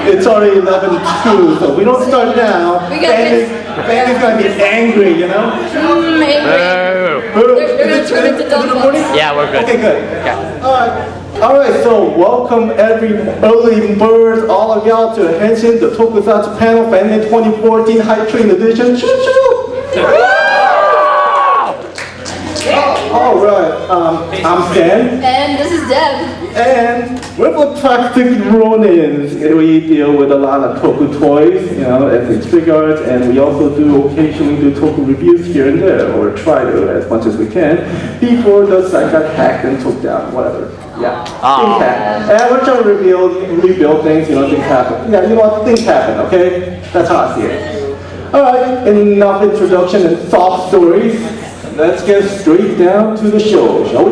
It's already 11:02, so we don't start now. Fanny's gonna be angry, you know? They're gonna turn into dumplings. Yeah, we're good. Okay, good. Okay. Alright, so welcome every early birds, all of y'all to Henshin, the Tokusatsu panel, Fanime 2014 Hype Train Edition. Choo choo! Alright, I'm Stan. And this is Deb. And we're the Plastic Ronins. We deal with a lot of Toku toys, you know, as figures, and we also do occasionally do Toku reviews here and there, or try to as much as we can, before the site got hacked and took down, whatever. Yeah, things happen. And we're trying to rebuild things, you know, things happen. Yeah, you know what, things happen, okay? That's how I see it. Alright, enough introduction and soft stories. Let's get straight down to the show, shall we?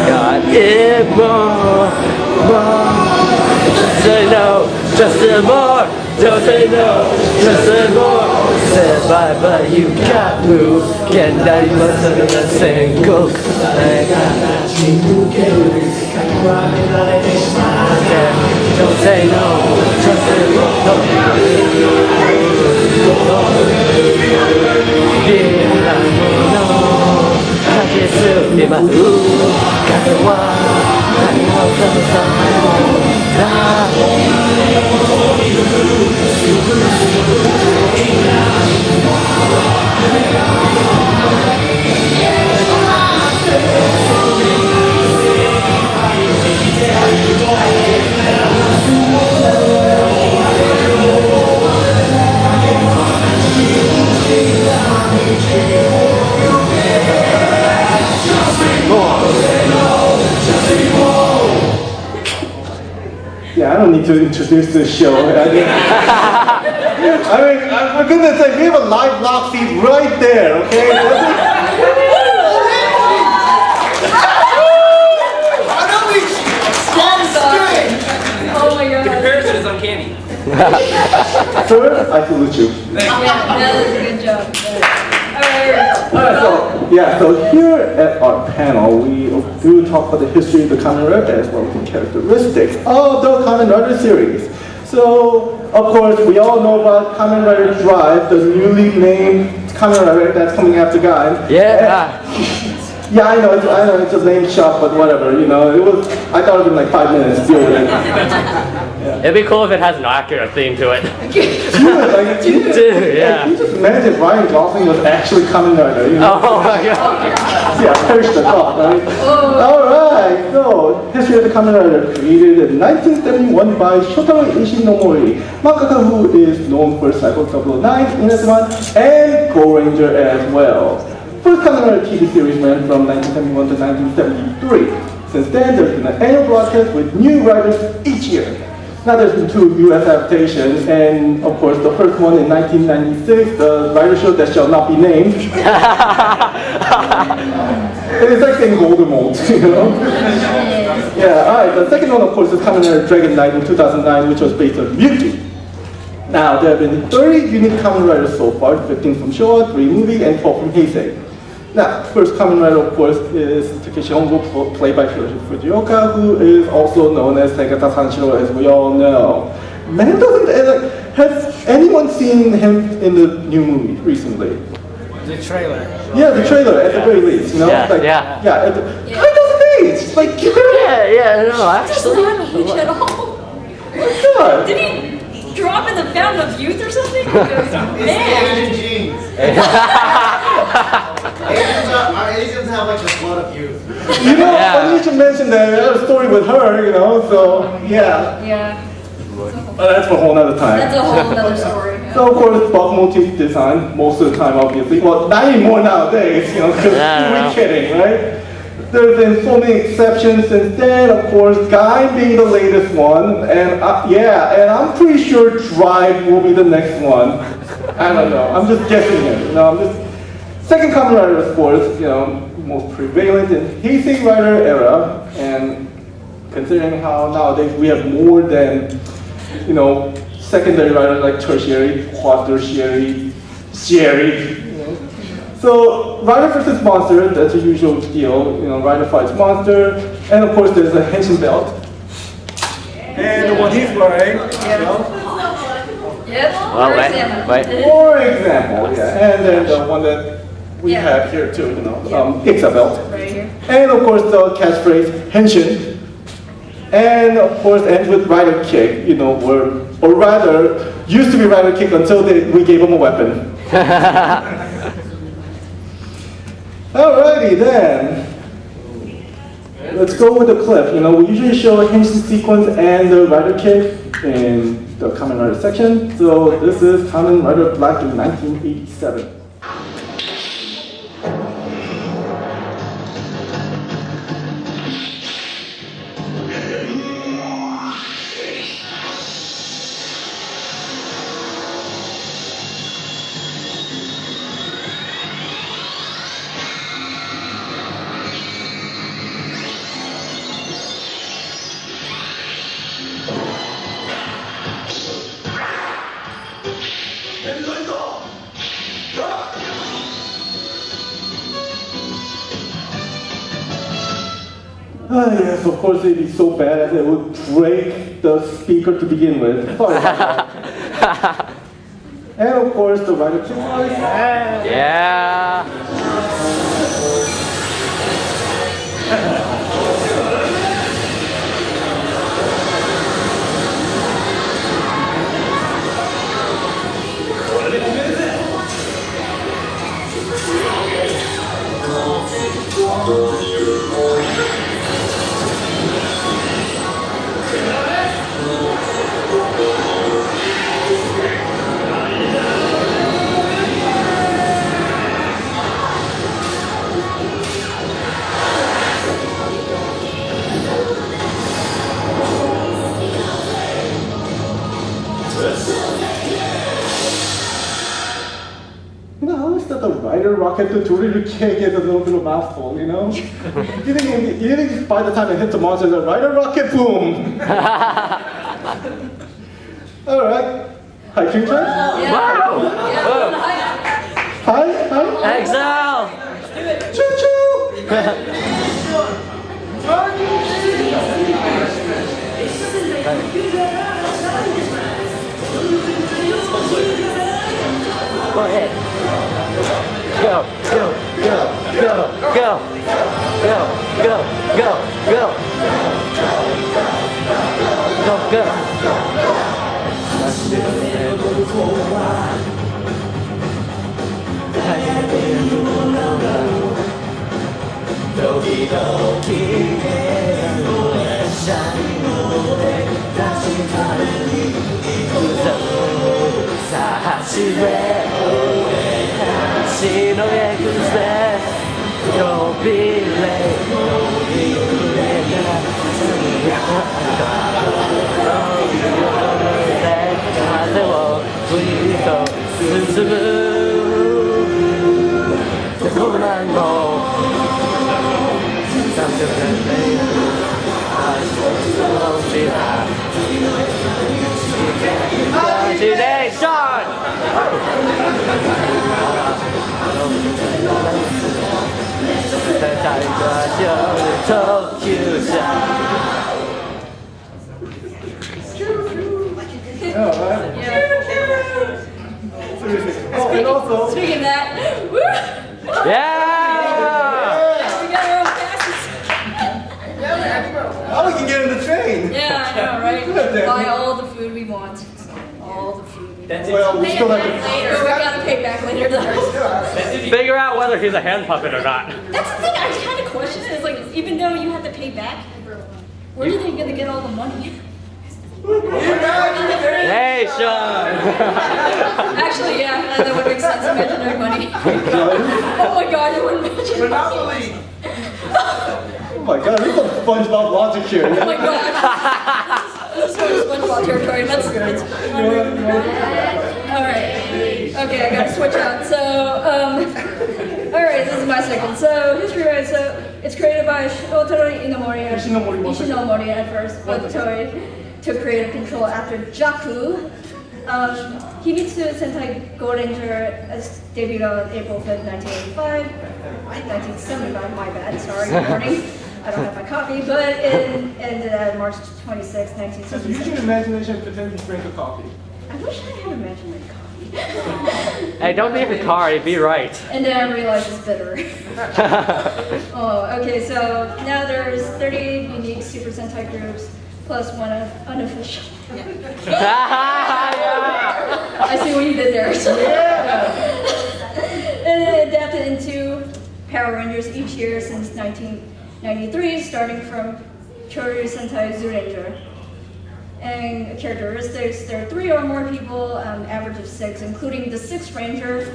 Got it more. Just say no, just say more. Don't say no, just say more. Say bye, but you got to. Can't die, but the same goes. Don't say no, just say no. Yeah, I don't need to introduce this show. I mean, for goodness sake, we have a live lock feed right there, okay? Oh my god. The comparison is uncanny. Sir, I salute you. Yeah, that was a good job. Alright, so here at our panel, we do talk about the history of the Kamen Rider as well as the characteristics of the Kamen Rider series. So, of course, we all know about Kamen Rider Drive, the newly named Kamen Rider that's coming after Guy. Yeah. Yeah, I know it's a lame shot, but whatever, you know, I thought it would be like 5 minutes, deal with it. Yeah. It'd be cool if it has an accurate theme to it. Dude, yeah. You just imagine if Ryan Gosling was actually Kamen Rider, you know? Oh my god. Yeah, perish the thought, right? Alright, so, history of the Kamen Rider, created in 1971 by Shotaro Ishinomori, mangaka who is known for Cycle 009, Inazuma, and Go Ranger as well. First Kamen Rider TV series ran from 1971 to 1973. Since then, there's been an annual broadcast with new writers each year. Now there's been 2 US adaptations, and of course the first one in 1996, the writer show that shall not be named. It's like saying Golden Mold, you know? Yeah, alright, the second one of course is Kamen Rider Dragon Knight in 2009, which was based on Mewtwo. Now there have been 30 unique Kamen Riders so far, 15 from Showa, 3 movie, and 12 from Heisei. Now, first Kamen Rider, of course, is Takeshi Hongo, played by Hiroshi Fujioka, who is also known as Segata Sanshiro, as we all know. Man, has anyone seen him in the new movie recently? The trailer. Yeah, the trailer, at the very least, you know? Yeah, like, yeah. Yeah, it doesn't age! Like, No, actually. Doesn't have age at all. What's that? Did he drop in the fountain of youth or something? Because, man. Asians have like the blood of youth. You know, funny you should mention that. I had a story with her, you know, so, yeah. Yeah. But that's for a whole nother time. That's a whole other story. Yeah. So, of course, buff motif design, most of the time, obviously. Well, not anymore nowadays, you know, because we're kidding, right? There's been so many exceptions since then, of course, Guy being the latest one, and and I'm pretty sure Drive will be the next one. I don't know, I'm just guessing it, you know, Second Kamen Rider, of course, you know, most prevalent in Heisei Rider era, and considering how nowadays we have more than, you know, secondary riders like tertiary, quaternary, sherry, you know. So Rider versus monster, that's a usual deal. You know, Rider fights monster, and of course there's a Henshin belt. And the one he's wearing, Yep. Well, wait. for example, yeah. And then the one that we have here too, you know, Ixa belt. Right here. And of course the catchphrase Henshin. And of course ends with Rider kick, you know, or rather, used to be Rider kick until we gave him a weapon. Alrighty then. Let's go with the clip. You know, we usually show a Henshin sequence and the Rider kick in the Kamen Rider section. So this is Kamen Rider Black in 1987. Yes, of course it'd be so bad as it would break the speaker to begin with. Sorry about that. And of course the Rider kick. Yeah. You know, how is that the Rider rocket tutorial kick is a little bit of a mouthful, you know? you think by the time it hits the monster, the Rider rocket, boom! Alright. Hi, King Chan? Wow. Hi, hi. Exile. Choo-choo! Go ahead. Go, go, go, go, go, go, go, go, go. Go, go. Don't be late. Today, Sean! Oh, and also, Speaking of that, woo! Yeah! We got our own passes. now we can get in the train. Yeah, I know, right? Buy all the food we want. All the food we want. Well, we still have to. Later, we gotta pay back later though. Figure out whether he's a hand puppet or not. That's the thing I kind of question is like, even though you have to pay back, where are they gonna get all the money? Hey, Sean! Actually, yeah, that would make sense. Imaginary money. Oh my god, it would imagine. Monopoly! Oh my god, this is some SpongeBob logic here. Oh my god. This is sort of SpongeBob territory. It's alright. Okay, I gotta switch out. So, alright, this is my second. So, history wise, so it's created by Shotori Inomori. Ishinomori at first, but Toei took creative control after Jaku Himitsu Sentai Gold Ranger debuted on April 5th, 1985. 1975, my bad, sorry, good morning. I don't have my copy, but it ended at March 26th, Just use your 1977. imagination and pretend you drink a coffee. I wish I had imaginary coffee. Hey, don't leave the car, you'd be right. And then I realized it's bitter. Oh, okay, so now there's 30 unique Super Sentai groups, plus one unofficial. I see what you did there. And it adapted into Power Rangers each year since 1993, starting from Kyoryu Sentai Zyuranger. And characteristics, there are 3 or more people, average of 6, including the 6th Ranger.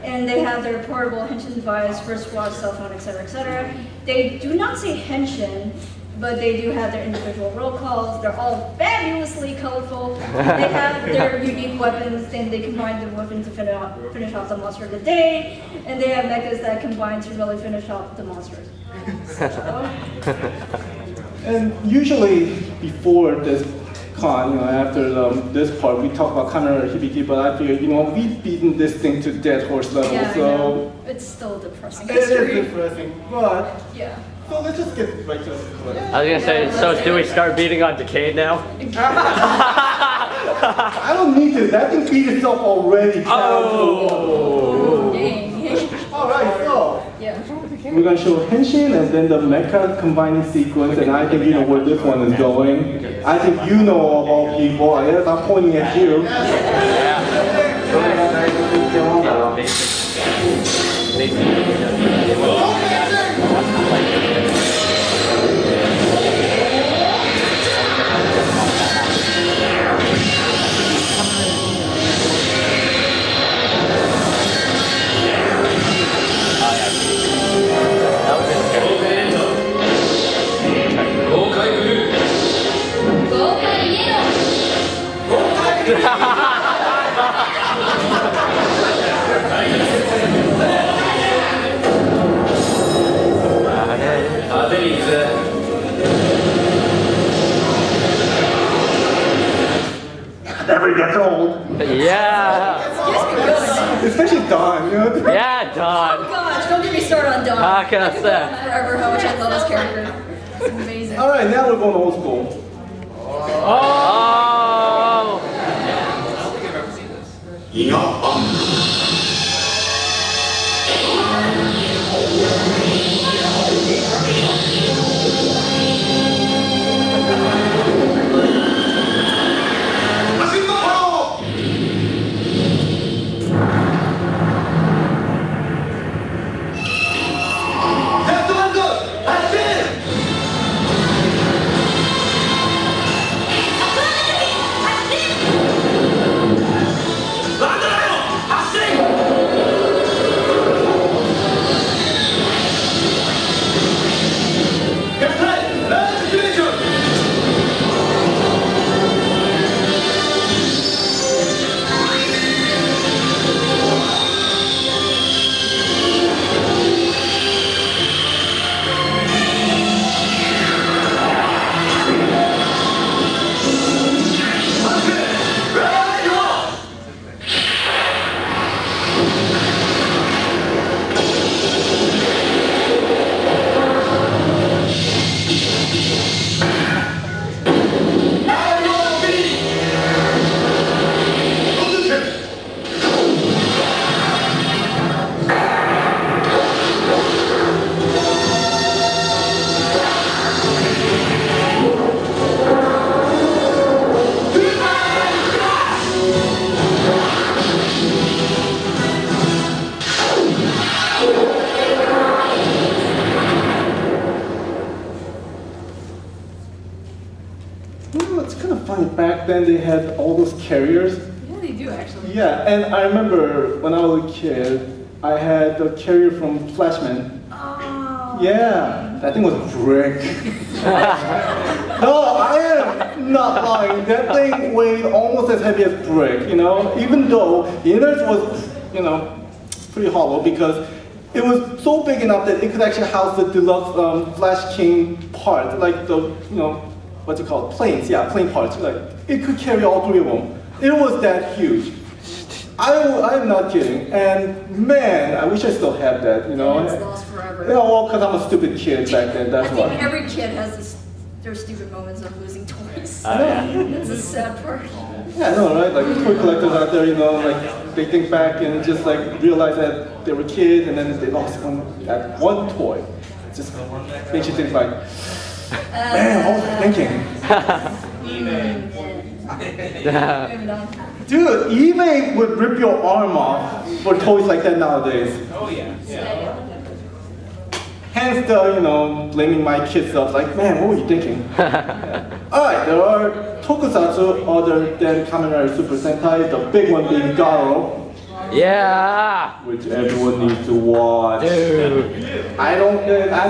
And they have their portable Henshin device, first watch, cell phone, etc., etc. They do not say Henshin, but they do have their individual roll calls. They're all fabulously colorful. They have their unique weapons, and they combine the weapons to finish off the monster of the day. And they have mechas that combine to really finish off the monsters. And usually before this con, after this part, we talk about Kamen Hibiki, but I feel, we've beaten this thing to dead horse level, Yeah, so... I know. It's still depressing It is history. depressing, but... Yeah. So let's just get right to it. I was gonna say, so do we start beating on Decade now? I don't need to. That thing beat itself already. Oh! Dang. Alright, so Yeah. we're gonna show Henshin and then the mecha combining sequence, and I think you know where this one is going. I think you know of all people. Yes, I'm pointing at you. Never gets old. Yeah! Especially Dawn, Yeah, Oh Don! gosh, don't get me started on Dawn. How can I I could go say? on forever how much I love this character. It's amazing. Alright, now we're going old school. Oh! It's kind of funny. Back then they had all those carriers. Yeah, they do actually. Yeah, and I remember when I was a kid, I had the carrier from Flashman. Oh. Yeah, that thing was a brick. No, I am not lying. That thing weighed almost as heavy as brick, even though the innards was, pretty hollow because it was so big enough that it could actually house the deluxe Flash King part, like the, what's it called, planes, yeah, plane parts. Like, it could carry all 3 of them. It was that huge. I'm not kidding. And man, I wish I still had that, you know. And it's lost forever. Yeah, well, because I'm a stupid kid back then, that's I why. think every kid has their stupid moments of losing toys. Yeah. That's a sad part. Yeah, I know, right? Like toy collectors out there, you know, like they think back and just like realize that they were kids and then they lost that one toy. It just makes you think like, man, what was I thinking? Moving on. Dude, eBay would rip your arm off for toys like that nowadays. Oh yeah. Hence the, you know, blaming my kids up, like, man, what were you thinking? Alright, there are Tokusatsu other than Kamen Rider Super Sentai, the big one being Garo, Yeah. which everyone needs to watch. Dude. I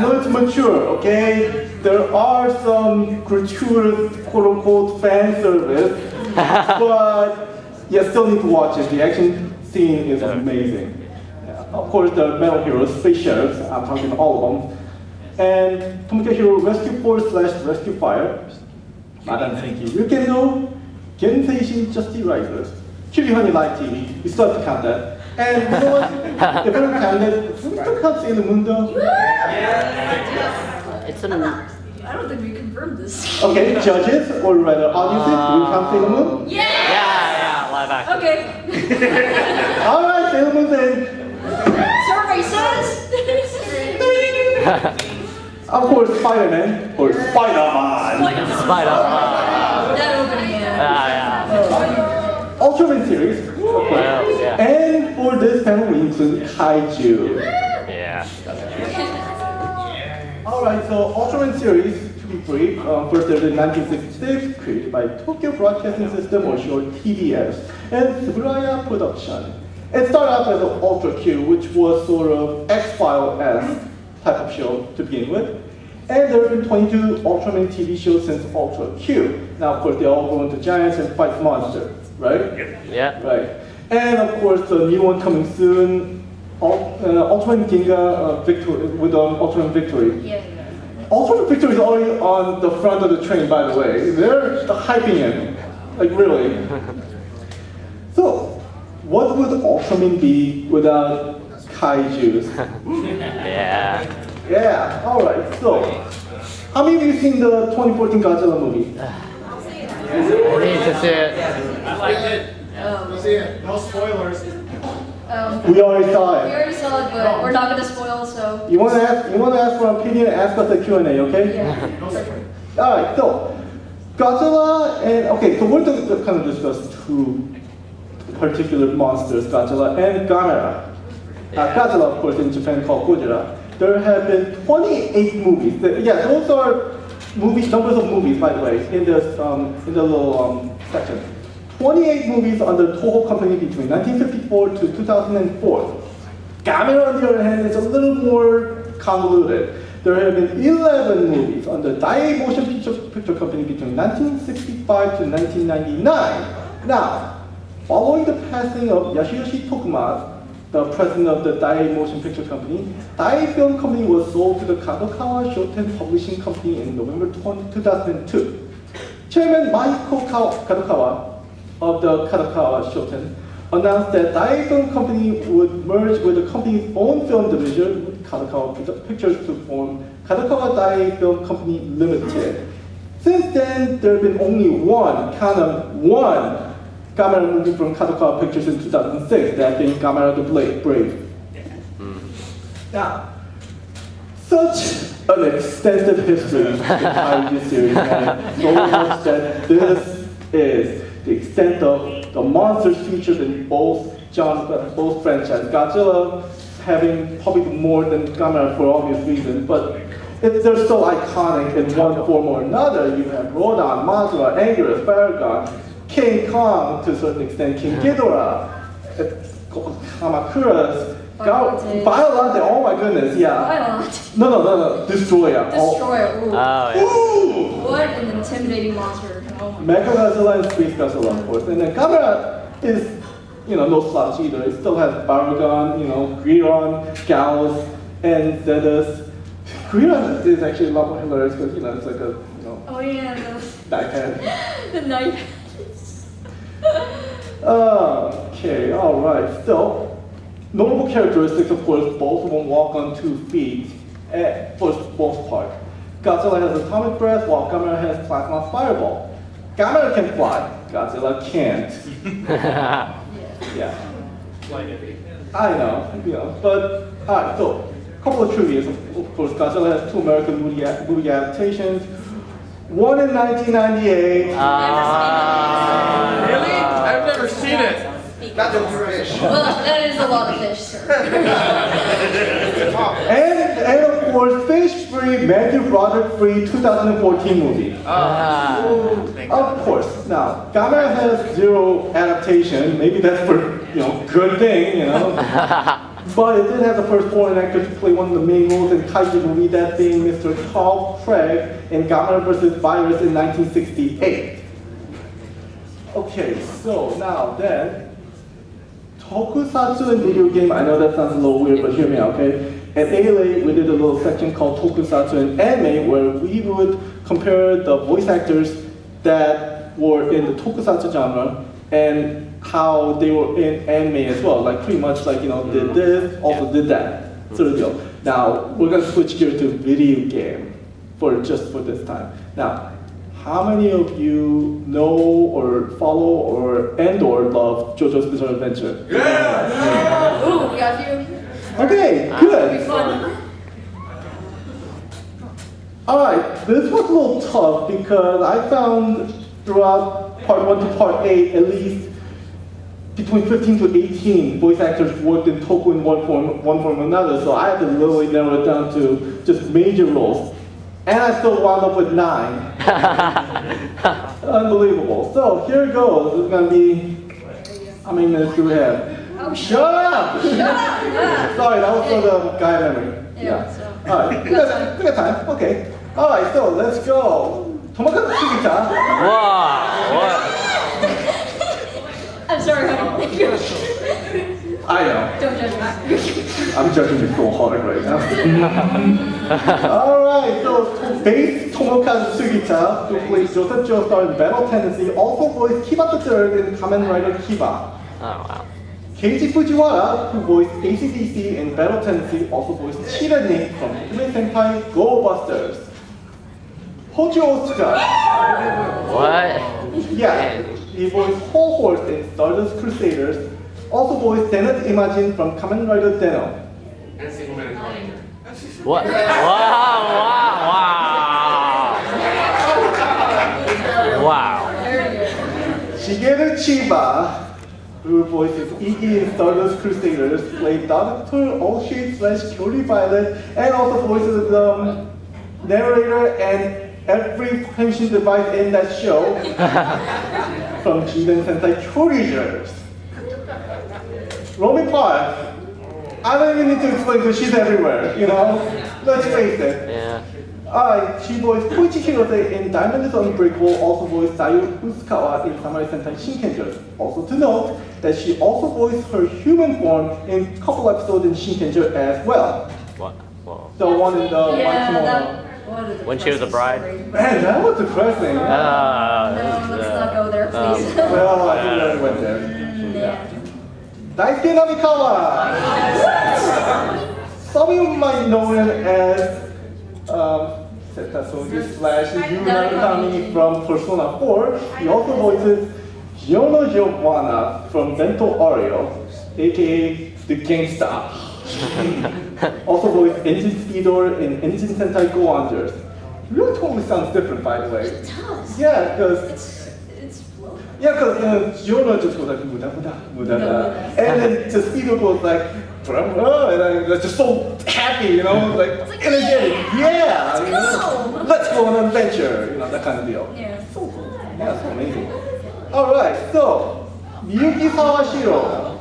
know it's mature, okay? There are some gratuitous, quote-unquote, fan service, but you still need to watch it. The action scene is amazing. Of course, the Metal Heroes, Space Sheriffs, I'm talking all of them. And Tomoka Hero Rescue Force / Rescue Fire, Madan Senki Ryukendo, Gensei Justy Riders, Kirihani Live TV, we still have to count that. And you know what? If we don't count it, we still count Sailor Moon though. It's an. I don't think we confirmed this. Okay, judges, or rather audiences, do we count Sailor Moon? Yeah, live action. Okay. Alright, Sailor Moon's in. Survey says. Of course, Spider-Man, or Spider-Man. Spider-Man. That opening, Yeah. Ultraman series, of course. Well, yeah. And for this panel, we include Kaiju. Yeah. Alright, so Ultraman series, to be brief, first aired in 1966, created by Tokyo Broadcasting System, or short TBS, and Tsuburaya Production. It started out as an Ultra Q, which was sort of X-File-esque type of show to begin with. And there have been 22 Ultraman TV shows since Ultra Q. Now, of course, they all go into giants and fight monsters, right? Yeah. Right. And of course, the new one coming soon, Ultraman Ginga with Ultraman Victory. Yeah. Ultraman Victory is already on the front of the train, by the way. They're hyping it, like really. So, what would Ultraman be without kaijus? Yeah. Yeah, alright, so, how many of you seen the 2014 Godzilla movie? I need to see it. I liked it. See it. No spoilers. We already saw We it. already saw it, but we're not gonna spoil, so. You want to ask for an opinion, ask us a Q&A, okay? Yeah. Alright, so, Godzilla and, okay, so we're going to kind of discuss two particular monsters, Godzilla and Gamera. Godzilla, of course, in Japan called Gojira. There have been 28 movies. Yeah, those are numbers of movies, by the way, in the little section. 28 movies under Toho Company between 1954 to 2004. Gamera, on the other hand, is a little more convoluted. There have been 11 movies under Dai Motion Picture Company between 1965 to 1999. Now, following the passing of Yasuyoshi Tokumaru, the president of the Dai Motion Picture Company, Dai Film Company was sold to the Kadokawa Shoten Publishing Company in November 2002. Chairman Mahiko Kadokawa of the Kadokawa Shoten announced that Dai Film Company would merge with the company's own film division with Kadokawa Pictures to form Kadokawa Dai Film Company Limited. Since then, there have been only one, count them, one Gamera movie from Kadokawa Pictures in 2006, that being Gamera the Brave. Now, such an extensive history in Kaiju series, man. So much that this is the extent of the monsters featured in both franchises. Godzilla having probably more than Gamera for obvious reasons, but they're still iconic in one form or another. You have Rodan, Mothra, Anguirus, Baragon, King Kong, to a certain extent, King Ghidorah, Kamakura's, Violante, oh my goodness, yeah. Violante. No, Destroyer. Destroyer. Ooh. Oh, yeah. Ooh. What an intimidating monster. Oh my Mecha Godzilla and Space Godzilla, of course. And then Gamera is, no slouch either. It still has Baragon, Griron, Gauss, and Zedus. Griron is actually a lot more hilarious because, it's like a, Oh yeah, backhead. the knife. Okay, alright. So, notable characteristics, of course, both of them walk on 2 feet, for the most part. Godzilla has atomic breath, while Gamera has plasma fireball. Gamera can fly, Godzilla can't. Yeah. I know, but alright, so, a couple of trivia. Of course, Godzilla has 2 American movie adaptations. One in 1998. Really? I've never seen it. That's a fish. Well, that is a lot of fish, sir. And of course, Fish Free, Matthew Broderick Free 2014 movie. Of course. Now, Gamera has 0 adaptation. Maybe that's for good thing, But it did have the first foreign actor to play one of the main roles in kaiju movie, that being Mr. Carl Craig in Gamera vs. Virus in 1968. Okay, so now then, Tokusatsu and video game, I know that sounds a little weird, but hear me out, okay? At ALA, we did a little section called Tokusatsu and anime, where we would compare the voice actors that were in the Tokusatsu genre and how they were in anime as well. Like pretty much like, did this, also did that, sort of deal. Now, we're gonna switch gear to video game just for this time. Now, how many of you know or follow or love JoJo's Bizarre Adventure? Yeah! Ooh, we got a few. Okay, It'll be good. fun. Alright, this was a little tough because I found throughout part 1 to part 8 at least between 15 to 18 voice actors worked in Toku in one form or another, so I had to literally narrow it down to just major roles. And I still wound up with 9. Unbelievable. So here it goes. This is going to be, how many minutes do we have? Oh, Shut up! Shut up! Yeah. Sorry, that was for the guy memory. Yeah, so. Alright, we got time. Okay. Alright, so let's go. Tomokazu Sugita. Wow. What? I'm sorry, honey. I know. Don't judge me. I'm judging you so hard right now. Alright, so base Tomokazu Sugita, who plays Joseph Joestar in Battle Tendency, also voiced Kiba III in Kamen Rider Kiba. Oh, wow. Keiji Fujiwara, who voiced ACDC in Battle Tendency, also voiced Chirane from Anime Sentai Go Busters. Hojo Otsuka. What? Yeah, he voiced Whole Horse in Stardust Crusaders, also voiced Zenith Imagine from Kamen Rider Zeno. What? Wow. Shigeru Chiba, who voices Iggy in Stardust Crusaders, played Dr. Oshie / Kyori Violet, and also voices the narrator and every Henshin device in that show from Jiden Sentai Kyori. Romy Park, I don't even need to explain because she's everywhere, Let's face it. Yeah. She voiced Koichi Hirose in Diamond is Unbreakable, also voiced Sayu Usukawa in Samurai Sentai Shinkenger. Also to note that she also voiced her human form in a couple episodes in Shinkenger as well. What? Whoa. The one in the white kimono. When she was a bride? Man, that was depressing. No, let's not go there, please. Well, I think I went there. Yeah. Daisuke Namikawa! Some of you might know him as Setasogi / Yu Narukami from Persona 4. He also voices Giono Giovanna from Bento Ario, aka the Gangsta. Also voiced Engine Speedor in Engine Sentai Go Angers. Really totally sounds different, by the way. It does. Yeah, because It's flow. Giono just goes like muda muda muda muda, and then the Speedor goes like and I'm just so happy, like energetic. Yeah, let's go on an adventure, that kind of deal. Yeah. So cool. Yeah, so amazing. All right, so Miyuki Sawashiro,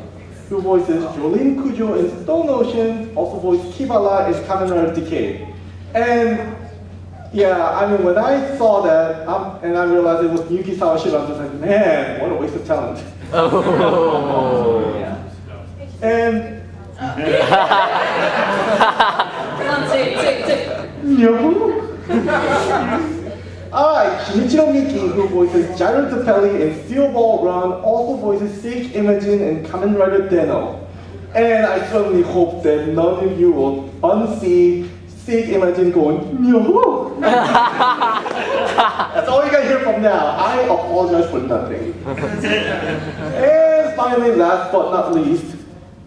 who voices Jolene Kujo in Stone Ocean, also voiced Kibala in Kamen Rider Decay. And yeah, when I saw that and I realized it was Miyuki Sawashiro, I'm just like, man, what a waste of talent. Oh. Yeah. And Come on, say it. Yahoo! Alright, Shinichiro Miki, who voices Gyro Tapelli in Steel Ball Run, also voices Sage Imogen in Kamen Rider Deno. And I certainly hope that none of you will unsee Sage Imogen going, yo. That's all you can hear from now. I apologize for nothing. And finally, last but not least,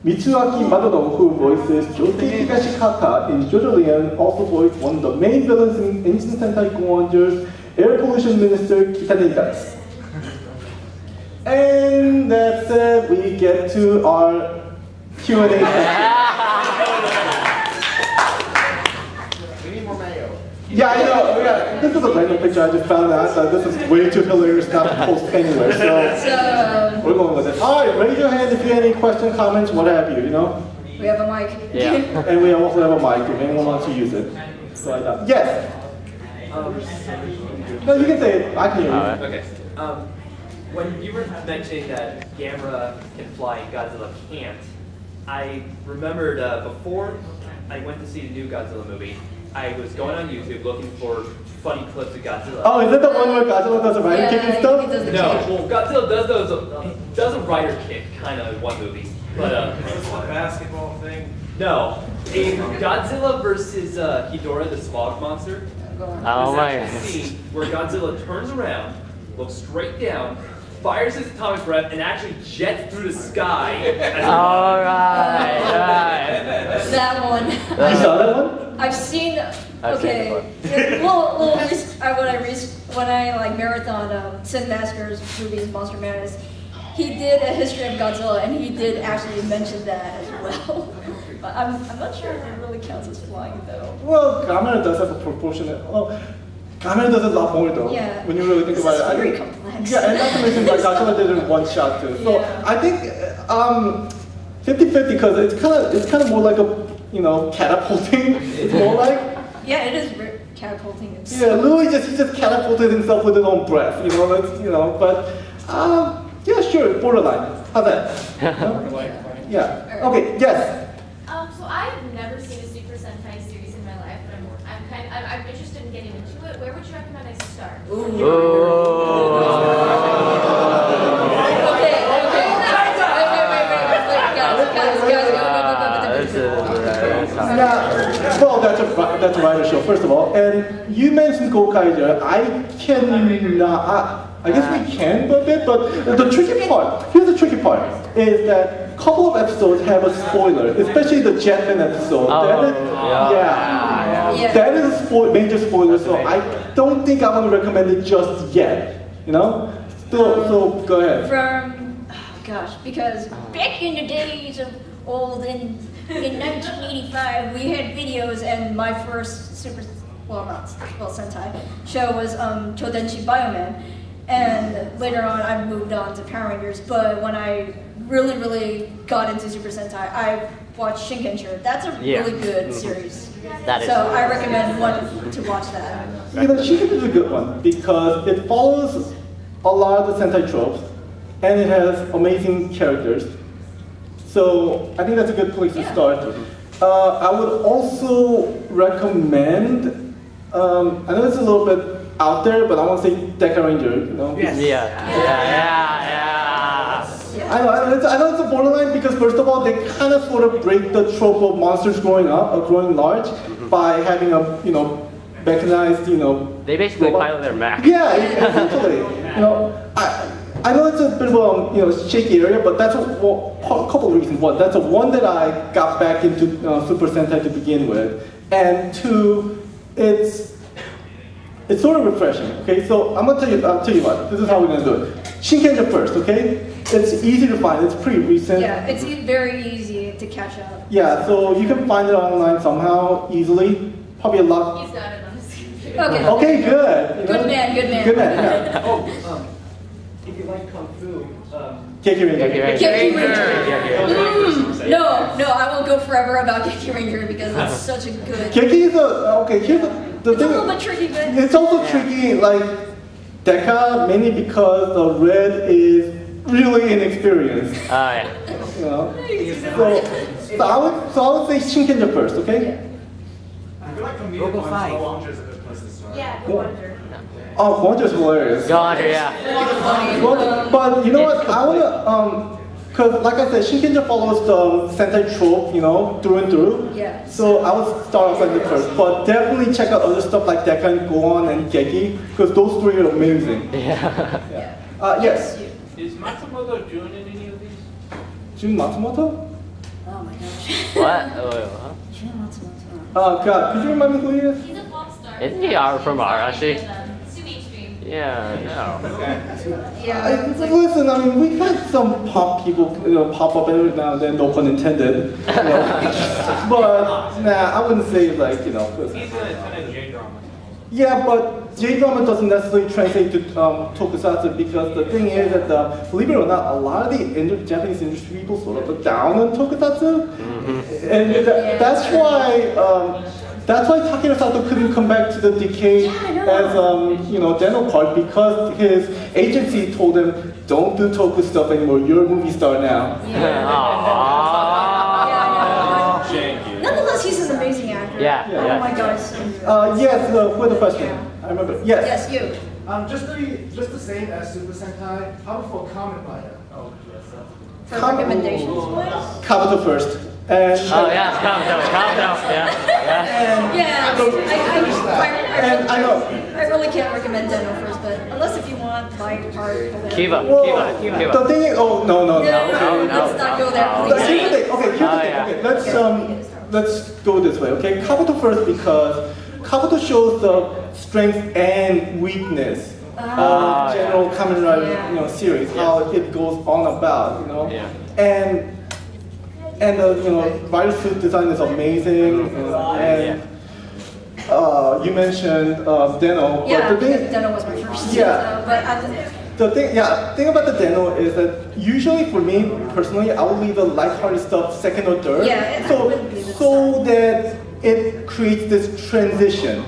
Mitsuaki Madono, who voices Jotei Higashikata in JoJo Leon, also voiced one of the main villains in Henshin Sentai Go Rangers, Air Pollution Minister Kitane Itachi. And that said, we get to our Q&A. We need more mayo. Yeah, I know. Yeah, this is a random picture I just found out. So this is way too hilarious not to post anywhere. So we're going with it. All right, raise your hand if you have any questions, comments, what have you. You know. We have a mic. Yeah. And we also have a mic if anyone wants to use it. So I thought, yes. No, you can say it. I can hear you. Okay. When you were mentioning that Gamera can fly and Godzilla can't, I remembered before I went to see the new Godzilla movie, I was going on YouTube looking for funny clips of Godzilla. Oh, is that the one where Godzilla does a rider kick and stuff? He does the No, kick. well, Godzilla does those, does a rider kick kind of in one movie, but It's a basketball thing. no. In Godzilla versus Ghidorah, the smog monster, Oh there's my actually a scene where Godzilla turns around, looks straight down, fires his atomic breath, and actually jets through the sky. Alright, That one. You saw that one? I've seen. I've seen Okay. it When I like marathon Sin Massacre's movies, Monster Madness, he did a history of Godzilla, and he did actually mention that as well. But I'm not sure if it really counts as flying though. Well, Kamen does have a proportionate. Well, Kamen does a lot more though. Yeah. When you really think about it. It's I very think- complex. Yeah, and not to mention like Godzilla did it in one shot too. So Yeah. I think 50-50 because it's kind of more like a catapulting. It's more like Yeah, it is catapulting. yeah, Louis he just catapulted himself with his own breath. But yeah, sure, borderline. How's that? No? Yeah. Okay. Yes. So I have never seen a Super Sentai series in my life, but I'm interested in getting into it. Where would you recommend I start? Yeah, well, that's a writer show, first of all. And you mentioned Gokaiger. I guess we can a bit, but here's the tricky part, is that a couple of episodes have a spoiler, especially the Jetman episode. That is a major spoiler, so I don't think I want to recommend it just yet, So go ahead. Because back in the days of old, in 1985, we had videos, and my first Sentai show was Chodenshi Bioman, and later on I moved on to Power Rangers. But when I really got into Super Sentai, I watched Shinkenger. That's a really good series. So I recommend one to watch that. Shinkenger is a good one because it follows a lot of the Sentai tropes, and it has amazing characters. So I think that's a good place to start. I would also recommend, I know it's a little bit out there, but I want to say Deca Ranger, Yeah. I know it's a borderline because first of all, they kind of sort of break the trope of monsters growing up or growing large by having a, mechanized, They basically robot. pilot their mech. Yeah, essentially. I know it's a bit of a shaky area, but that's a couple of reasons. One, that's one that I got back into Super Sentai to begin with, and two, it's sort of refreshing. Okay, so I'll tell you what. This is how we're gonna do it. Shinkenger first, okay? It's easy to find. It's pretty recent. Yeah, it's very easy to catch up. Yeah, so you can find it online somehow easily. Probably a lot. He's got it on his computer. Okay. Okay, good. Good man. Good man. Yeah. If you like Kung Fu, Keiki Ranger. Keiki Ranger. No, I will go forever about Keiki Ranger because it's such a good. Keiki is here's the It's a thing. little bit tricky, but It's also tricky, like Deca, mainly because the red is really inexperienced. Yeah. So I would say Shinkenger first, okay? I feel like comedic ones, Go Launcher is a good place to start. Yeah, Go Wonder. Oh, Gohanjo's hilarious. Gohanjo, yeah. But you know what? I wanna because like I said, Shinkenger follows the Sentai trope, you know, through and through. Yeah. So I would start off like the first, but definitely check out other stuff like Dekan, Gohan, and Geki, because those three are amazing. Yeah. Yes. Is Matsumoto Jun in any of these? Jun Matsumoto? Oh my gosh. What? Oh, wait, huh? Jun Matsumoto. God, could you remind me who he is? He's a pop star. Isn't he from Arashi? Too mainstream. Yeah, no. Yeah. Listen, I mean, we've had some pop people, you know, pop up every now and then, no pun intended. You know. But nah, I wouldn't say like, you know. He's in a ton of J-drama. Yeah, but J-drama doesn't necessarily translate to Tokusatsu because the thing is that, believe it or not, a lot of the Japanese industry people sort of look down on Tokusatsu, and that's why Takeda Sato couldn't come back to the Decade as you know, Deno part, because his agency told him, don't do Toku stuff anymore. You're a movie star now. Nonetheless, he's an amazing actor. Yeah. Oh my gosh. Yes, for the question. I remember. Yes. Yes, you. Just the same as Super Sentai. How about Kamen Rider? Oh, yes. For recommendations, please? Kabuto first. And, Oh, yeah, calm down, yeah. and I know. I really can't recommend Deno first, but unless if you want light art. Kiva. The thing is, oh, no. No, let's not go there, Here's the please. thing. Okay, here's the thing. Okay, let's go this way. Okay, Kabuto first because Kabuto shows the strength and weakness of general Kamen Rider, series, how it goes on about, and the rider suit design is amazing, and you mentioned Deno. Yeah, but the thing, Deno was my first. Yeah. But thing about the Deno is that usually for me personally, I will leave the lighthearted stuff second or third, Yeah, so that it creates this transition.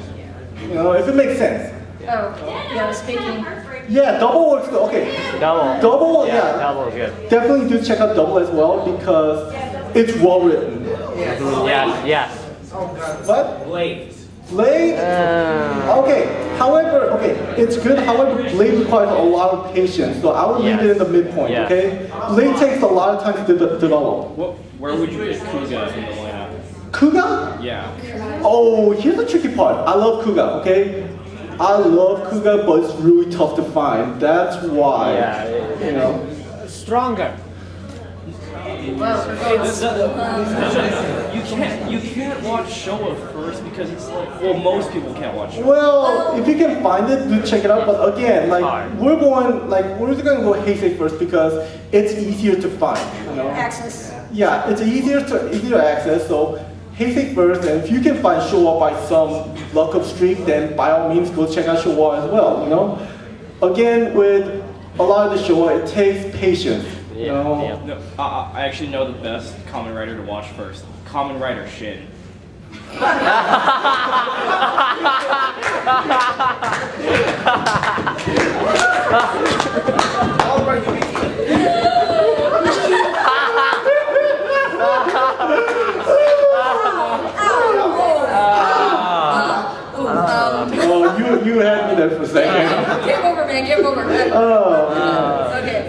If it makes sense. speaking. Yeah, double works good. Okay. Double, yeah. Double is good. Definitely do check out double as well because it's well written. Yes. What? Blade. Blade? However, it's good. However, Blade requires a lot of patience, so I would leave it in the midpoint. Yeah. Okay. Blade takes a lot of time to develop. Where would you put Kuga in the lineup? Kuga? Yeah. Oh, here's the tricky part. I love Kuga. Okay. I love Kuga, but it's really tough to find. That's why. Stronger. You can't watch Showa first because it's like, well, most people can't watch Showa. Well, if you can find it, do check it out. But again, we're going to go Heisei first because it's easier to find. Access. Yeah, it's easier to access. So Heisei first, and if you can find Showa by some luck of streak, then by all means go check out Showa as well. Again, with a lot of the Showa, it takes patience. No, I actually know the best Kamen Rider to watch first. Kamen Rider Shin. You had me there for a second. Game over, man. Game over. Okay.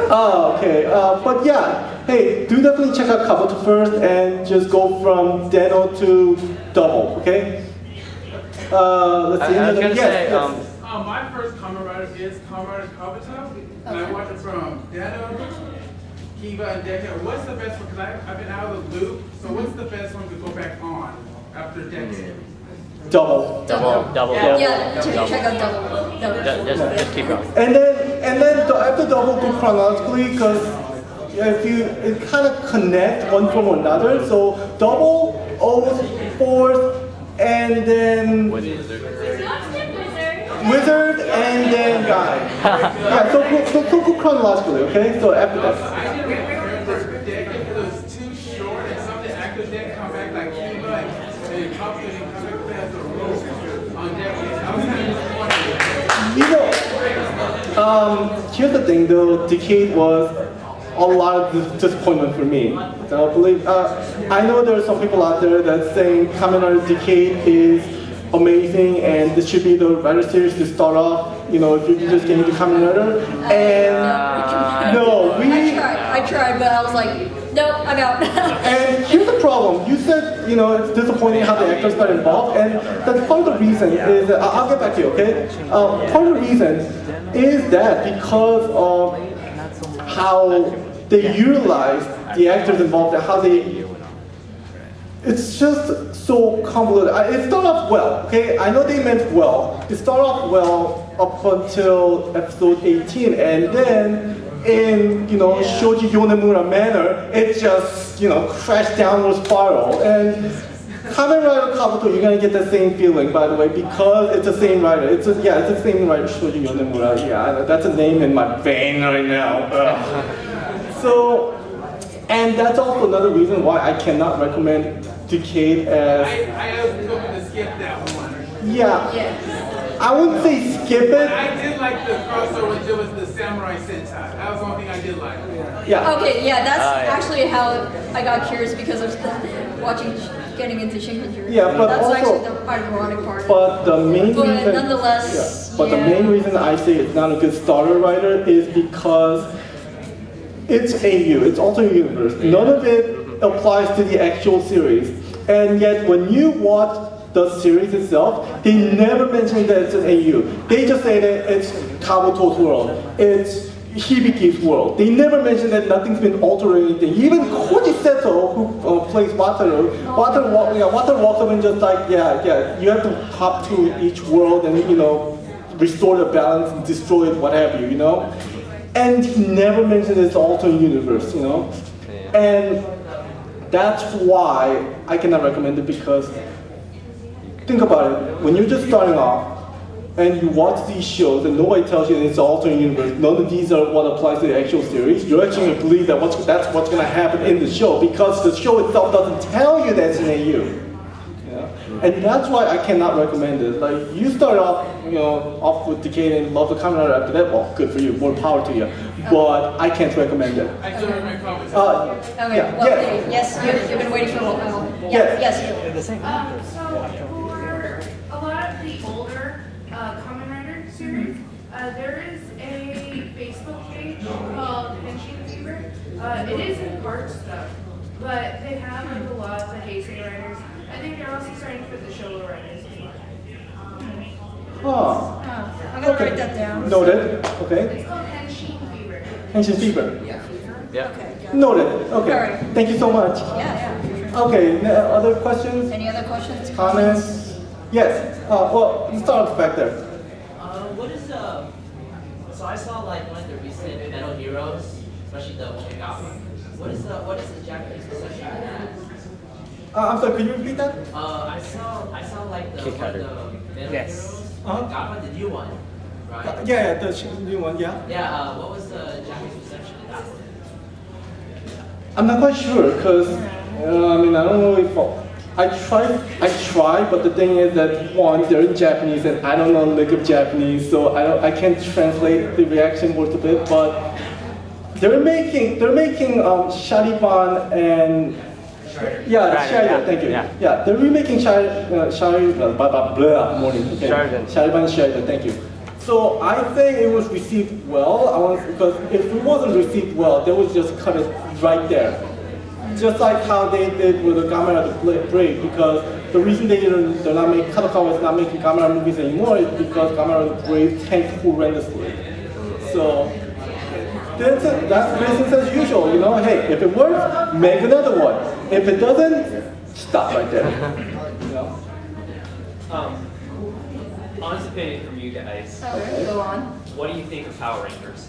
Okay. But yeah, hey, do definitely check out Kabuto first and just go from Deno to double, okay? Let's see. I was gonna say, my first Kamen Rider is Kamen Rider Kabuto, and I watched it from Deno, Kiva, and Deca. What's the best one? Because I've been out of the loop, so what's the best one to go back on after Deca? Double. Yeah, check out double. Just keep going. And then after double, go chronologically because it kind of connect one from another. So double, O's, fourth, and then Wizard, and then Guy. Yeah, so go chronologically, okay? So after that. I didn't remember Deca because it was too short, and some of the actors didn't come back like Kiva and Kabuto didn't come back as the rules on Deca. I was kind of Here's the thing though, Decade was a lot of disappointment for me. So I know there are some people out there that saying Kamen Rider Decade is amazing, and this should be the writer series to start off. You know, if you're just getting into Kamen Rider. And no, I tried, but I was like, nope, I'm out. And here's the problem. You said, you know, it's disappointing how the actors got involved, and that's part of the reason is that, I'll get back to you, okay? Part of the reason is that because of how they utilize the actors involved and how they, it's just so convoluted. It started off well, okay? I know they meant well. It started off well up until episode 18, and then in, you know, Shoji Yonemura manner, it just, you know, crashed downward spiral. And Kamen Rider Kabuto, you're gonna get the same feeling, by the way, because it's the same writer. It's the same writer, Shoji Yonemura. Yeah, that's a name in my vein right now. So, and that's also another reason why I cannot recommend Decade as. I was going to skip that one. Yeah. I wouldn't say skip it. But I did like the crossover deal with the Samurai Sentai. That was the only thing I did like. Yeah. Okay, yeah, that's actually how I got curious because of getting into Shinkanju. Yeah, but that's also, actually the ironic part. But the main reason, nonetheless, yeah, but the main reason I say it's not a good starter writer is because it's AU, it's alternate universe. None of it applies to the actual series. And yet when you watch the series itself, they never mention that it's an AU. They just say that it's Kabuto's world, it's Hibiki's world. They never mention that nothing's been altered or anything. Even Koji Seto, who plays Wataru, Wataru walks up and just like, yeah, you have to hop to each world and, you know, restore the balance and destroy it, what have you, you know? And he never mentioned it's alternate universe, you know? And that's why I cannot recommend it, because think about it, when you're just starting off and you watch these shows and nobody tells you that it's an alternate universe, none of these are what applies to the actual series, you're actually going to believe that that's what's going to happen in the show, because the show itself doesn't tell you that it's an AU. And that's why I cannot recommend it. Like, you start off, you know, off with Decade and love the Kamen Rider after that, well, good for you, more power to you. But I can't recommend it. I still recommend comments. Okay, yeah, well, yes. You've been waiting for a while. Yes. So for a lot of the older Kamen Rider series, there is a Facebook page called Henshin Fever. It is in parts stuff, but they have like a lot of the Heisei writers. I think they're also starting to put the Showa writers as well. I'm gonna write that down. Noted. Okay. It's called Henshin Fever. Henshin Fever. Yeah. Okay. Noted. Okay. Alright. Thank you so much. Yeah. Okay. Other questions? Any other questions? Comments? Yes. Well, you start off back there. What is so I saw like one of the recent Metal Heroes, especially the Omega. What is the Japanese perception of that? I'm sorry, could you repeat that? I saw like the Metal Heroes. Got one, the new one, right? Yeah, the new one, yeah. Yeah. What was the Japanese perception of that? I'm not quite sure, because I mean, I don't know if I tried, but the thing is that one, they're in Japanese, and I don't know a lick of Japanese, so I can't translate the reaction word to bit. But they're making Shariban and Sharidan, thank you. Yeah, they're remaking Sharidan, morning. Okay. Shariban and Sharidan, thank you. So I think it was received well. Because if it wasn't received well, they would just cut it right there. Just like how they did with the Kamen Rider Brave, because the reason they're not making Kadokawa is not making Kamen Rider movies anymore is because Kamen Rider Brave tanked horrendously. So that's business as usual, you know. Hey, if it works, make another one. If it doesn't, stop right there. You know? Honest opinion from you guys. Okay, go on. What do you think of Power Rangers?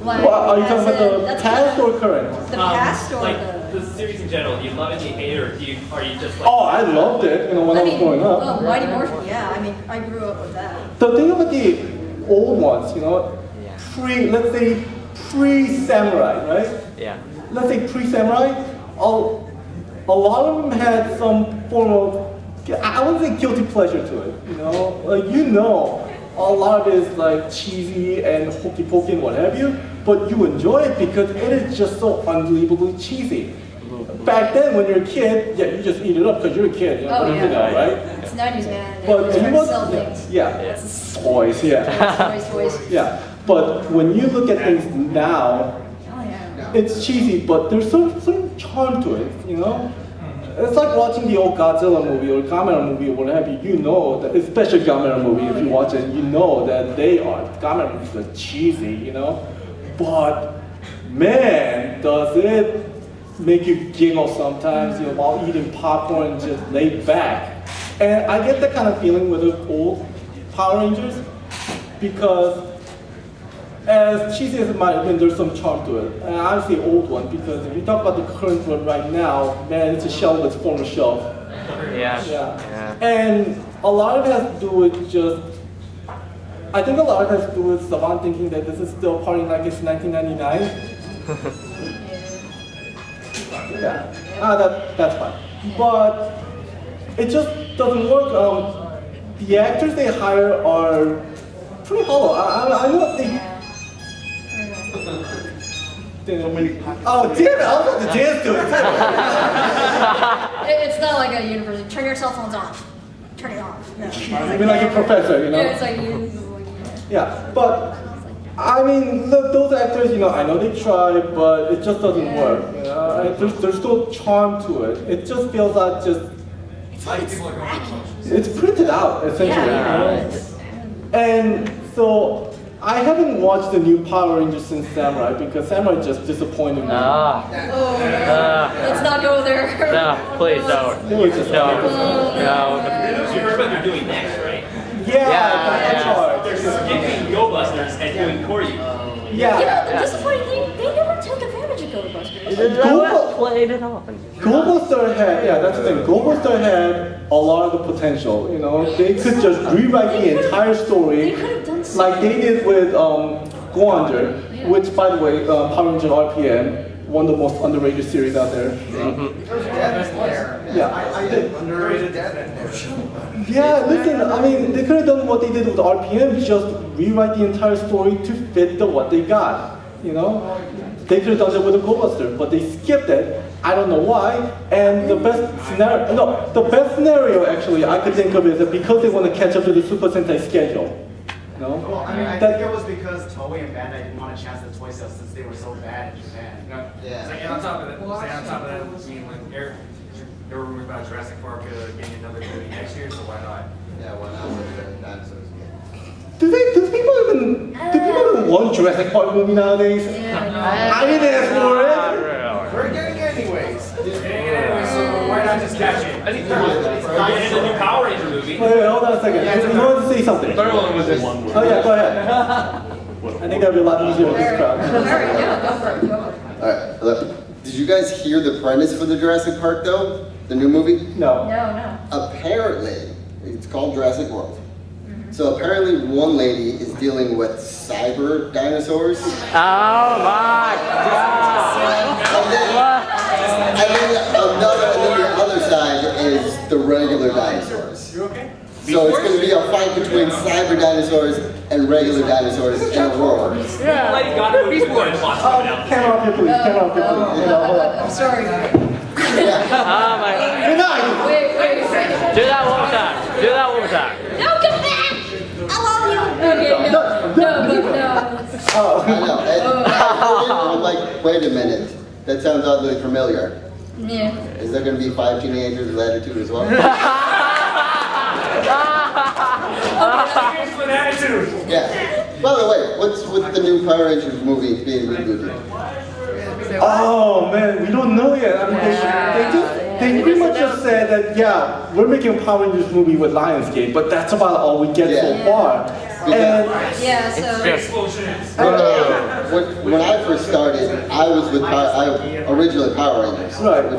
Like, well, are you talking about the past or current? The past or like the series in general. Do you love it? Do you hate it? Or are you just like? Oh, I loved it. You know, when I was growing up. Oh, Mighty Morphin. Yeah, I mean, I grew up with that. The thing about the old ones, you know, let's say pre-samurai, right? Yeah. Let's say pre-samurai, a lot of them had some form of, I wouldn't say guilty pleasure to it, you know? Like, you know, a lot of it is like cheesy and hokey pokey and what have you, but you enjoy it because it is just so unbelievably cheesy. Back then, when you're a kid, yeah, you just eat it up because you're a kid, you know, oh, yeah. right? 90s, man. But They when were you trying to sell look, things. yeah, toys, yeah, Toys. yeah. But when you look at things now, Oh, yeah. it's cheesy, but there's some charm to it, you know? It's like watching the old Godzilla movie or Kamen movie or what have you. You know, that, especially Kamen movie, if you watch it, you know that Kamen movies are cheesy, you know? But, man, does it make you giggle sometimes, you know, while eating popcorn and just laid back. And I get that kind of feeling with the old Power Rangers, because as cheesy as it might have been, there's some charm to it. And I say old one, because if you talk about the current one right now, man, it's a shell of its former self. Yeah. And a lot of it has to do with just, I think a lot of it has to do with Saban thinking that this is still partying like it's 1999. Yeah, that's fine. But it just doesn't work. The actors they hire are pretty hollow. I know they. Oh, damn it! I was about to dance to it. It's not like a university. Turn your cell phones off. Turn it off. No. I mean, like a professor, you know? Yeah, it's like you. Yeah, but I mean, look, those actors, you know, I know they try, but it just doesn't work. You know, there's no charm to it. It just feels like just. It's printed out essentially. You know? And so I haven't watched the new Power Rangers since Samurai because Samurai just disappointed me. Let's not go there. No, please don't. It was just No. You heard what they're doing next, right? that's hard. They're skipping Go Busters and doing Koryu. Yeah, the disappointing thing, they never took advantage of Go Busters. Played it off. Go Buster had, that's the thing. Go Buster had a lot of the potential. You know, they could just rewrite the entire story, like they did with Go Under, which, by the way, Power Ranger RPM. One of the most underrated series out there. Underrated. Yeah, listen, I mean, they could have done what they did with RPM, just rewrite the entire story to fit what they got, you know? They could have done that with a Goldbuster, but they skipped it. I don't know why. And the best scenario actually I could think of is that because they want to catch up to the Super Sentai schedule. No? Well, I mean, I think it was because Toei and Bandai didn't want to chance the toy sales since they were so bad in Japan. And on top of that, I mean, when there were rumors about Jurassic Park getting another movie next year, so why not? Yeah, why not with the dinosaurs again? Do people even want Jurassic Park movie nowadays? I didn't ask for it. We're getting it anyways. So why not just catch it? I think It's a new Power Ranger movie. Wait, hold on a second. You wanted to say something? Oh yeah, go ahead. I think that'd be a lot easier with this crowd. Alright, look. Did you guys hear the premise for the Jurassic Park though? The new movie? No. Apparently, it's called Jurassic World. So apparently one lady is dealing with cyber dinosaurs. Oh my god! And then the other side is the regular dinosaurs. You okay? So it's going to be a fight between cyber dinosaurs and regular dinosaurs in a world. Yeah. Like God of War and watch coming out. Camera up here, please. Camera up here, please. Hold on. I'm sorry. Oh my god. Good night. Wait. Do that one more time. Do that one more time. No, come back! I love you! Okay, no. Oh, I know. I'm like, wait a minute. That sounds oddly familiar. Yeah. Is there going to be 5 teenagers with attitude as well? Yeah. By the way, what's with the new Power Rangers movie being rebooted? Oh man, we don't know yet. I mean, they pretty much just said that yeah, we're making a Power Rangers movie with Lionsgate, but that's about all we get so far. And when I first started, I was with originally Power Rangers. Right.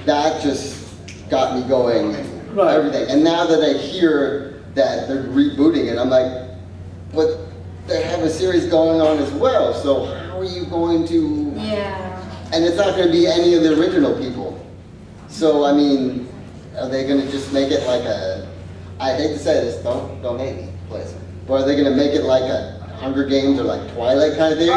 That just got me going. Right. Everything. And now that I hear that they're rebooting it, I'm like, but they have a series going on as well. So how are you going to? Yeah. And it's not going to be any of the original people. So I mean, are they going to just make it like a? I hate to say this, don't hate me, please. Or are they going to make it like a Hunger Games or like Twilight kind of thing?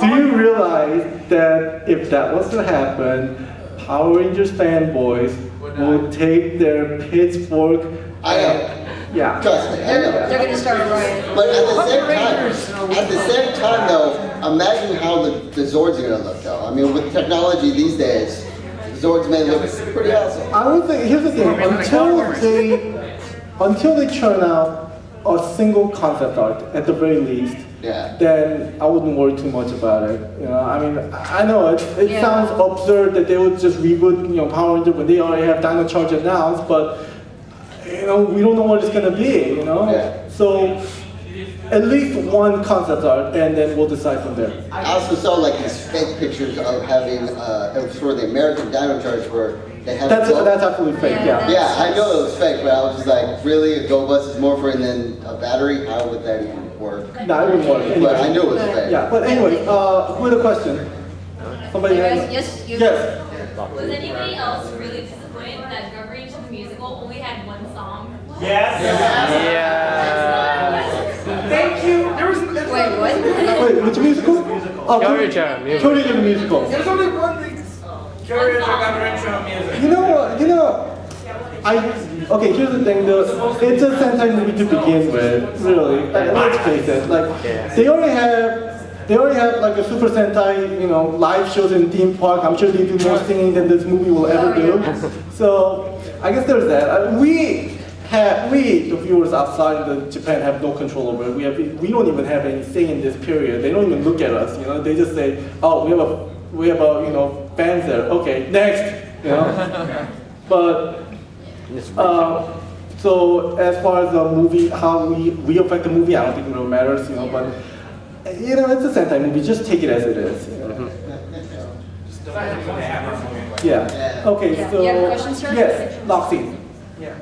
Do you realize that if that was to happen, Power Rangers fanboys will take their pitchfork. I know. Yeah. Trust me, I know. They're gonna start a riot. But at the same time though, imagine how the Zords are gonna look though. I mean, with technology these days, Zords may look pretty awesome. I would think, here's the thing, until they churn out a single concept art at the very least, then I wouldn't worry too much about it. You know, I mean, I know it sounds absurd that they would just reboot, Power Rangers when they already have Dino Charge announced, but we don't know what it's gonna be, So at least one concept art, and then we'll decide from there. I also saw like these fake pictures of having, it was for the American Dino Charge where they have That's absolutely fake, yeah. Yeah, I know it was fake, but I was just like, really? A Go Bus is more for and then a battery? How would that even work? No, it wouldn't work. Anyway. But I knew it was fake. Yeah, but anyway, who had a question? Somebody has? Yes, you. Yes. Was anybody else really disappointed that Go Rangers the musical only had one song? Yes. Thank you. There was Wait, what? Wait, which musical? Oh, Kyoryuger musical. Kyoryuger the musical. There's only one thing. Kyoryuger Gamerencho music. Okay, here's the thing, it's a Sentai movie to begin with, really. Let's face it, like, they already have like a Super Sentai, live shows in theme park. I'm sure they do more singing than this movie will ever do. So, I guess there's that. We, the viewers outside of Japan, have no control over it. We don't even have any say in this period. They don't even look at us, They just say, oh, we have fans there. Okay, next, But, so as far as the movie, how we affect the movie, I don't think it really matters, but it's a Sentai movie, just take it as it is. Yeah. Okay, so You have a question, sir? Yes, Loxy. Yeah.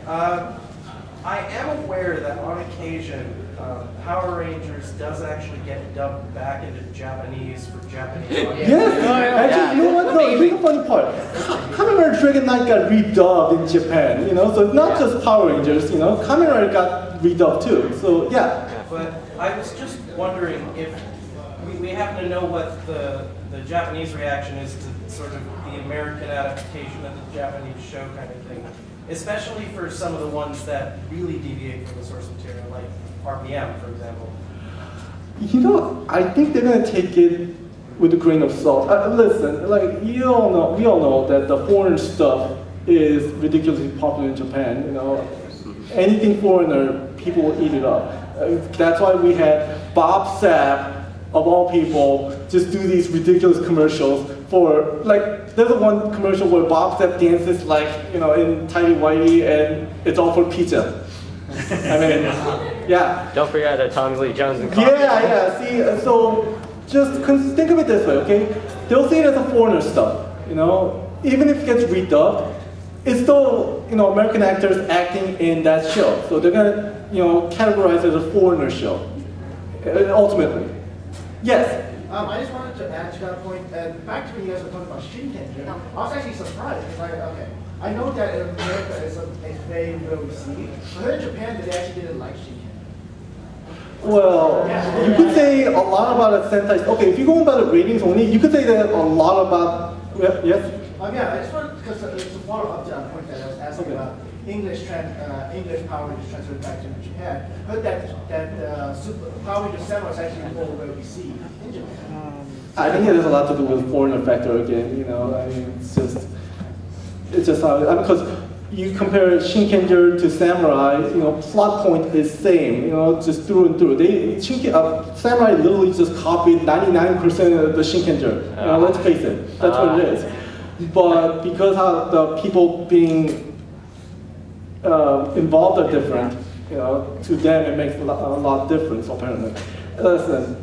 I am aware that on occasion, Power Rangers does actually get dubbed back into Japanese for Japanese audiences. Yes, actually, you know what? No, here's the funny part. Kamen Rider Dragon Knight got redubbed in Japan, so it's not just Power Rangers, Kamen Rider got redubbed too, so yeah. But I was just wondering if we happen to know what the Japanese reaction is to sort of the American adaptation of the Japanese show kind of thing. Especially for some of the ones that really deviate from the source material, like RPM, for example. I think they're gonna take it with a grain of salt. Listen, like we all know that the foreign stuff is ridiculously popular in Japan. Anything foreigner, people will eat it up. That's why we had Bob Sapp, of all people, just do these ridiculous commercials for, like, there's one commercial where Bob Sapp dances like, in tidy whitey, and it's all for pizza. I mean, yeah. Don't forget Tommy Lee Jones and Yeah, see, so just think of it this way, okay? They'll see it as a foreigner stuff, even if it gets redubbed, it's still, American actors acting in that show. So they're gonna, categorize it as a foreigner show, ultimately. Yes? I just wanted to add to that point, back to when you guys were talking about Shinkenger, I was actually surprised, because I know that in America it's very well received, but here in Japan they actually didn't like Shinkenger. Well, you could say a lot about a Sentai. Okay, if you go by the ratings only, you could say that a lot about, yes? Yeah, I just wanted, because it's a follow up to that point that I was asking about English Power Rangers transferred back to Japan. Heard that Super Power Rangers 7 was actually more well received in Japan. I think it has a lot to do with foreign factor again. I mean, it's just how, because you compare Shinkenger to Samurai, plot point is same, just through and through. Samurai literally just copied 99% of the Shinkenger. Let's face it, that's what it is. But because how the people being involved are different, to them it makes a lot of difference apparently. Listen,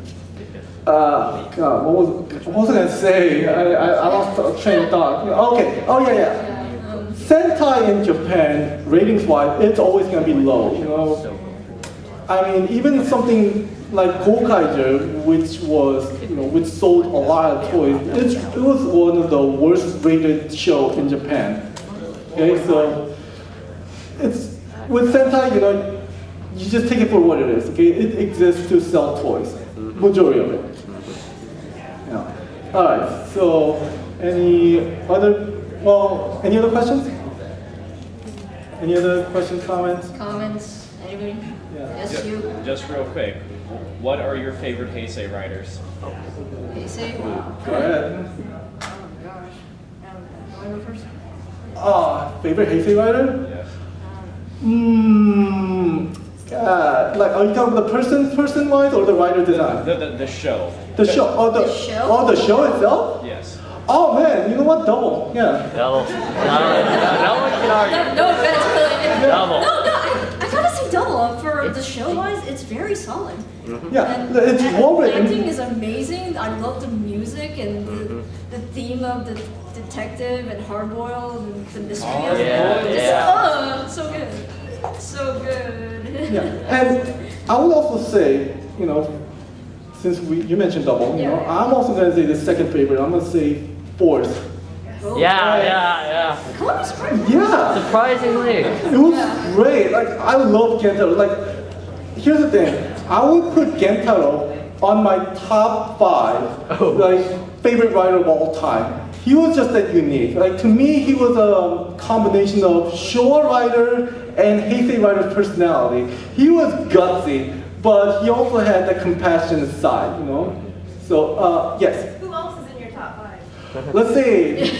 God, what was I gonna say? I lost the train of thought. Okay, oh yeah. Sentai in Japan, ratings-wise, it's always gonna be low. I mean, even something like Gokaiger, which sold a lot of toys, it was one of the worst-rated shows in Japan. Okay, so it's with Sentai, you just take it for what it is. Okay, it exists to sell toys, majority of it. Yeah. All right. So, any other Well, any other questions? Any other questions, comments? Comments? Anybody? Yeah. Yes, you. Just real quick, what are your favorite Heisei writers? Heisei? Go ahead. Oh gosh. Do I go first? Favorite Heisei writer? Yes. God, like, are you talking about the person-wise or the writer design? The show. The show. Oh, the show? Oh, the show itself? Yes. Oh man, you know what? Double. Yeah. Double. No one can argue. No offense, really. Double. No, I gotta say double. For the show-wise, it's very solid. Yeah, And it's well the written. acting is amazing. I love the music and the theme of the detective and hardboiled and the mystery of it. So good. So good. Yeah, and I would also say, you know, since you mentioned double, you know, I'm also gonna say the second favorite. I'm gonna say fourth. Yeah. Yeah. Surprisingly. It was great. Like, I love Gentaro. Like, here's the thing. I would put Gentaro on my top 5, like, favorite writer of all time. He was just that unique. Like, to me, he was a combination of Showa writer and Heisei writer's personality. He was gutsy, but he also had that compassionate side, you know? So, yes. Who else is in your top 5? Let's see.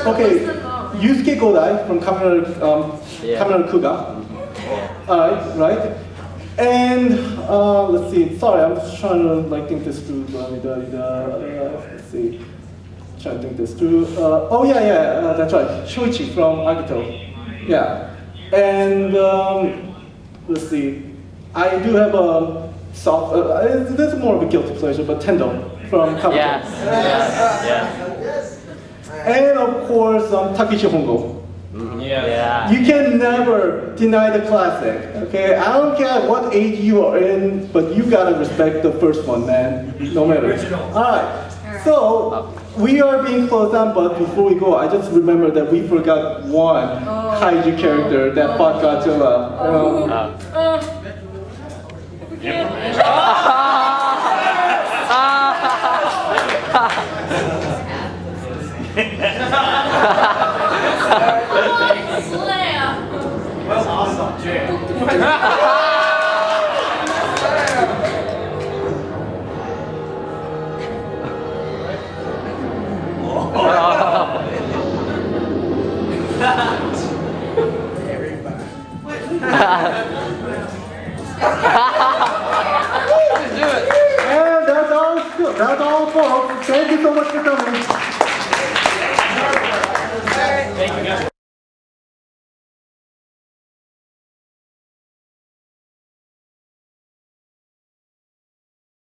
Okay, Yusuke Godai from Kamen Kuga. Right? And let's see. Sorry, I'm just trying to like think this through. Let's see. Trying to think this through. Oh yeah, that's right. Shoichi from Agito. Yeah. And let's see. I do have a soft. This is more of a guilty pleasure, but Tendo from Kamen. Yes. And of course, Takeshi Hongo. Yeah. You can never deny the classic, okay? I don't care what age you are in, but you gotta respect the first one, man. No matter. Alright, so we are being closed down, but before we go, I just remember that we forgot one kaiju character that fought Godzilla. That's awesome, Jay. And that's all for. Thank you so much for coming.